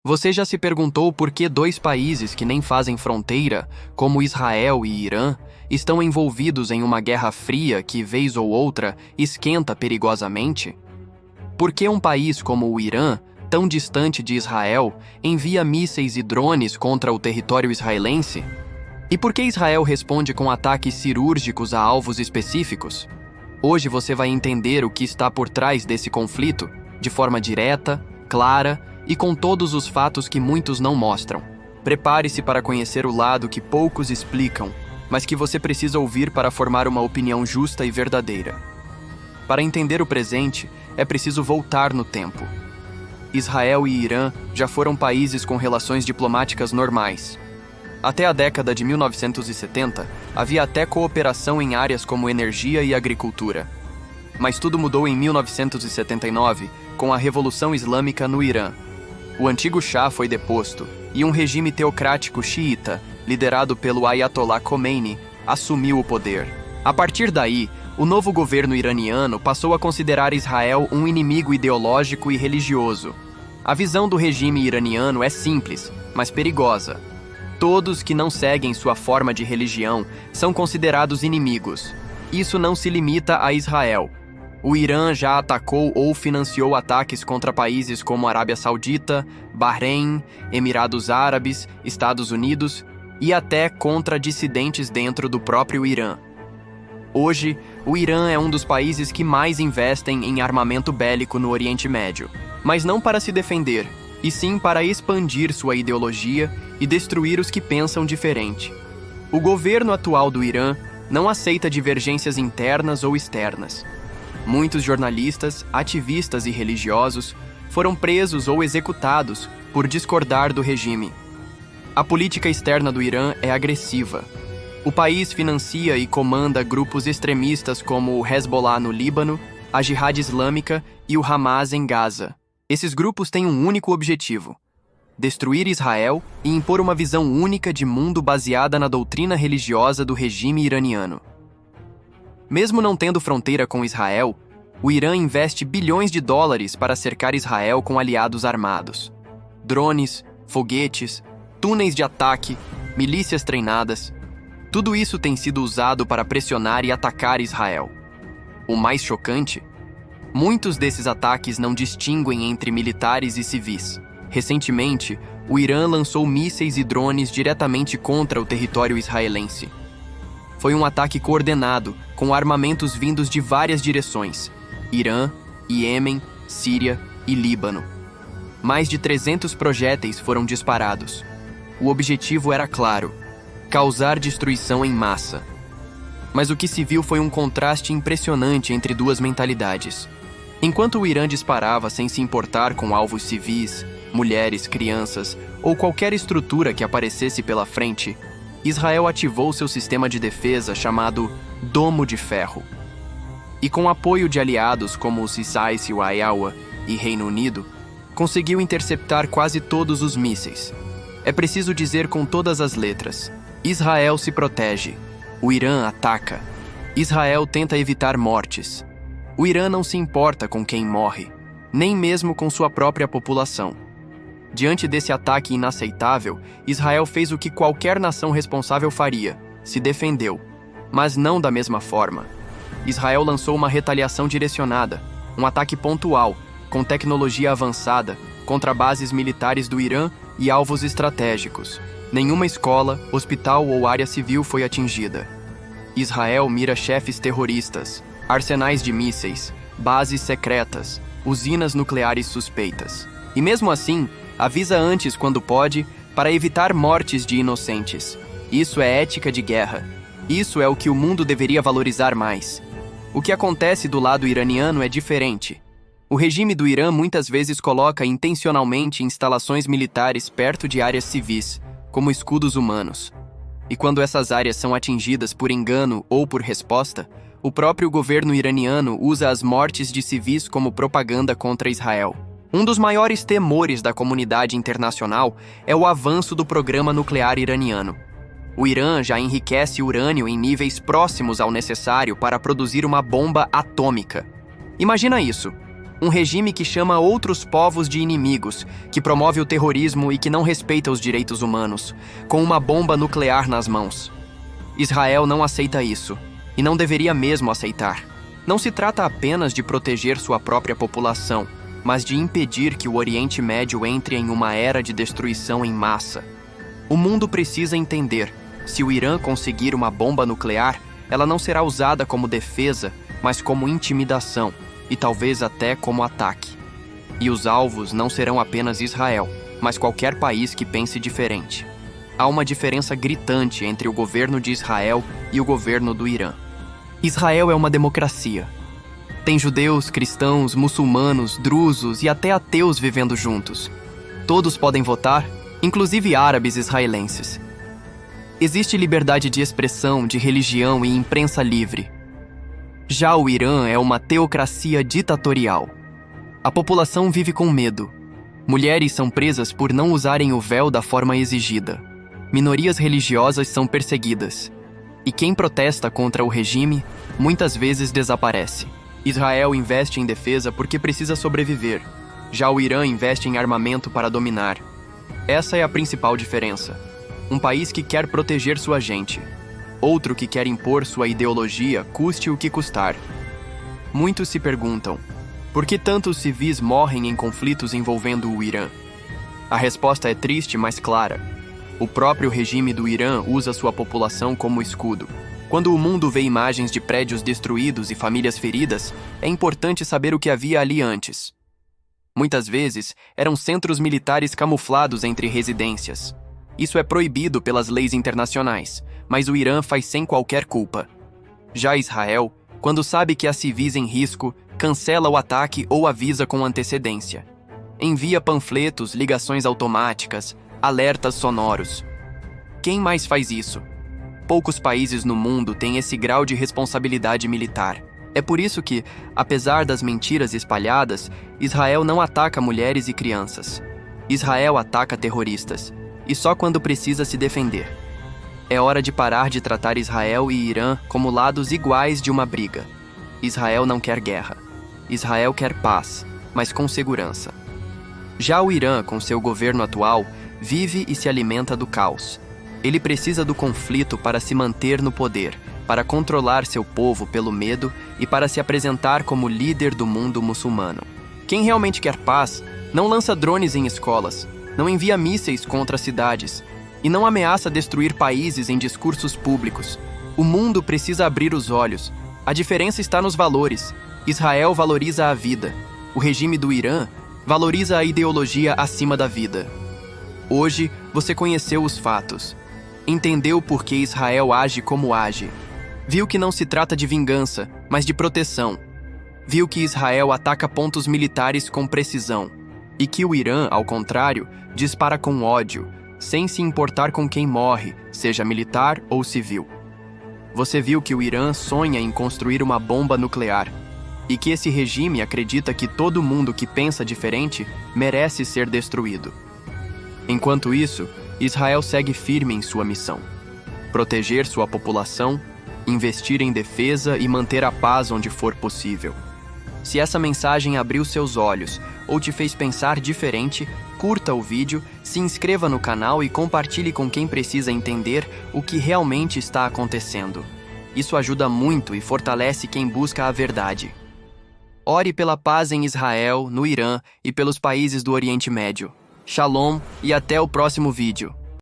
Você já se perguntou por que dois países que nem fazem fronteira, como Israel e Irã, estão envolvidos em uma guerra fria que, vez ou outra, esquenta perigosamente? Por que um país como o Irã, tão distante de Israel, envia mísseis e drones contra o território israelense? E por que Israel responde com ataques cirúrgicos a alvos específicos? Hoje você vai entender o que está por trás desse conflito, de forma direta, clara e com todos os fatos que muitos não mostram. Prepare-se para conhecer o lado que poucos explicam, mas que você precisa ouvir para formar uma opinião justa e verdadeira. Para entender o presente, é preciso voltar no tempo. Israel e Irã já foram países com relações diplomáticas normais. Até a década de 1970, havia até cooperação em áreas como energia e agricultura. Mas tudo mudou em 1979, com a Revolução Islâmica no Irã. O antigo Shah foi deposto, e um regime teocrático xiita, liderado pelo Ayatollah Khomeini, assumiu o poder. A partir daí, o novo governo iraniano passou a considerar Israel um inimigo ideológico e religioso. A visão do regime iraniano é simples, mas perigosa. Todos que não seguem sua forma de religião são considerados inimigos. Isso não se limita a Israel. O Irã já atacou ou financiou ataques contra países como Arábia Saudita, Bahrein, Emirados Árabes, Estados Unidos e até contra dissidentes dentro do próprio Irã. Hoje, o Irã é um dos países que mais investem em armamento bélico no Oriente Médio, mas não para se defender, e sim para expandir sua ideologia e destruir os que pensam diferente. O governo atual do Irã não aceita divergências internas ou externas. Muitos jornalistas, ativistas e religiosos foram presos ou executados por discordar do regime. A política externa do Irã é agressiva. O país financia e comanda grupos extremistas como o Hezbollah no Líbano, a Jihad Islâmica e o Hamas em Gaza. Esses grupos têm um único objetivo: destruir Israel e impor uma visão única de mundo baseada na doutrina religiosa do regime iraniano. Mesmo não tendo fronteira com Israel, o Irã investe bilhões de dólares para cercar Israel com aliados armados. Drones, foguetes, túneis de ataque, milícias treinadas. Tudo isso tem sido usado para pressionar e atacar Israel. O mais chocante? Muitos desses ataques não distinguem entre militares e civis. Recentemente, o Irã lançou mísseis e drones diretamente contra o território israelense. Foi um ataque coordenado, com armamentos vindos de várias direções: Irã, Iêmen, Síria e Líbano. Mais de 300 projéteis foram disparados. O objetivo era claro: causar destruição em massa. Mas o que se viu foi um contraste impressionante entre duas mentalidades. Enquanto o Irã disparava sem se importar com alvos civis, mulheres, crianças ou qualquer estrutura que aparecesse pela frente, Israel ativou seu sistema de defesa chamado Domo de Ferro. E com apoio de aliados como o CISAIS-IAWA e Reino Unido, conseguiu interceptar quase todos os mísseis. É preciso dizer com todas as letras: Israel se protege, o Irã ataca. Israel tenta evitar mortes. O Irã não se importa com quem morre, nem mesmo com sua própria população. Diante desse ataque inaceitável, Israel fez o que qualquer nação responsável faria: se defendeu, mas não da mesma forma. Israel lançou uma retaliação direcionada, um ataque pontual, com tecnologia avançada, contra bases militares do Irã e alvos estratégicos. Nenhuma escola, hospital ou área civil foi atingida. Israel mira chefes terroristas, arsenais de mísseis, bases secretas, usinas nucleares suspeitas. E mesmo assim, avisa antes quando pode, para evitar mortes de inocentes. Isso é ética de guerra. Isso é o que o mundo deveria valorizar mais. O que acontece do lado iraniano é diferente. O regime do Irã muitas vezes coloca intencionalmente instalações militares perto de áreas civis, como escudos humanos. E quando essas áreas são atingidas por engano ou por resposta, o próprio governo iraniano usa as mortes de civis como propaganda contra Israel. Um dos maiores temores da comunidade internacional é o avanço do programa nuclear iraniano. O Irã já enriquece urânio em níveis próximos ao necessário para produzir uma bomba atômica. Imagina isso: Um regime que chama outros povos de inimigos, que promove o terrorismo e que não respeita os direitos humanos, com uma bomba nuclear nas mãos. Israel não aceita isso, e não deveria mesmo aceitar. Não se trata apenas de proteger sua própria população, mas de impedir que o Oriente Médio entre em uma era de destruição em massa. O mundo precisa entender: se o Irã conseguir uma bomba nuclear, ela não será usada como defesa, mas como intimidação, e talvez até como ataque. E os alvos não serão apenas Israel, mas qualquer país que pense diferente. Há uma diferença gritante entre o governo de Israel e o governo do Irã. Israel é uma democracia. Tem judeus, cristãos, muçulmanos, drusos e até ateus vivendo juntos. Todos podem votar, inclusive árabes israelenses. Existe liberdade de expressão, de religião e imprensa livre. Já o Irã é uma teocracia ditatorial. A população vive com medo. Mulheres são presas por não usarem o véu da forma exigida. Minorias religiosas são perseguidas. E quem protesta contra o regime, muitas vezes desaparece. Israel investe em defesa porque precisa sobreviver. Já o Irã investe em armamento para dominar. Essa é a principal diferença. Um país que quer proteger sua gente. Outro que quer impor sua ideologia, custe o que custar. Muitos se perguntam: por que tantos civis morrem em conflitos envolvendo o Irã? A resposta é triste, mas clara. O próprio regime do Irã usa sua população como escudo. Quando o mundo vê imagens de prédios destruídos e famílias feridas, é importante saber o que havia ali antes. Muitas vezes, eram centros militares camuflados entre residências. Isso é proibido pelas leis internacionais, mas o Irã faz sem qualquer culpa. Já Israel, quando sabe que há civis em risco, cancela o ataque ou avisa com antecedência. Envia panfletos, ligações automáticas, alertas sonoros. Quem mais faz isso? Poucos países no mundo têm esse grau de responsabilidade militar. É por isso que, apesar das mentiras espalhadas, Israel não ataca mulheres e crianças. Israel ataca terroristas, e só quando precisa se defender. É hora de parar de tratar Israel e Irã como lados iguais de uma briga. Israel não quer guerra. Israel quer paz, mas com segurança. Já o Irã, com seu governo atual, vive e se alimenta do caos. Ele precisa do conflito para se manter no poder, para controlar seu povo pelo medo e para se apresentar como líder do mundo muçulmano. Quem realmente quer paz não lança drones em escolas, não envia mísseis contra cidades e não ameaça destruir países em discursos públicos. O mundo precisa abrir os olhos. A diferença está nos valores. Israel valoriza a vida. O regime do Irã valoriza a ideologia acima da vida. Hoje, você conheceu os fatos. Entendeu por que Israel age como age. Viu que não se trata de vingança, mas de proteção. Viu que Israel ataca pontos militares com precisão. E que o Irã, ao contrário, dispara com ódio, sem se importar com quem morre, seja militar ou civil. Você viu que o Irã sonha em construir uma bomba nuclear. E que esse regime acredita que todo mundo que pensa diferente merece ser destruído. Enquanto isso, Israel segue firme em sua missão: proteger sua população, investir em defesa e manter a paz onde for possível. Se essa mensagem abriu seus olhos ou te fez pensar diferente, curta o vídeo, se inscreva no canal e compartilhe com quem precisa entender o que realmente está acontecendo. Isso ajuda muito e fortalece quem busca a verdade. Ore pela paz em Israel, no Irã e pelos países do Oriente Médio. Shalom e até o próximo vídeo.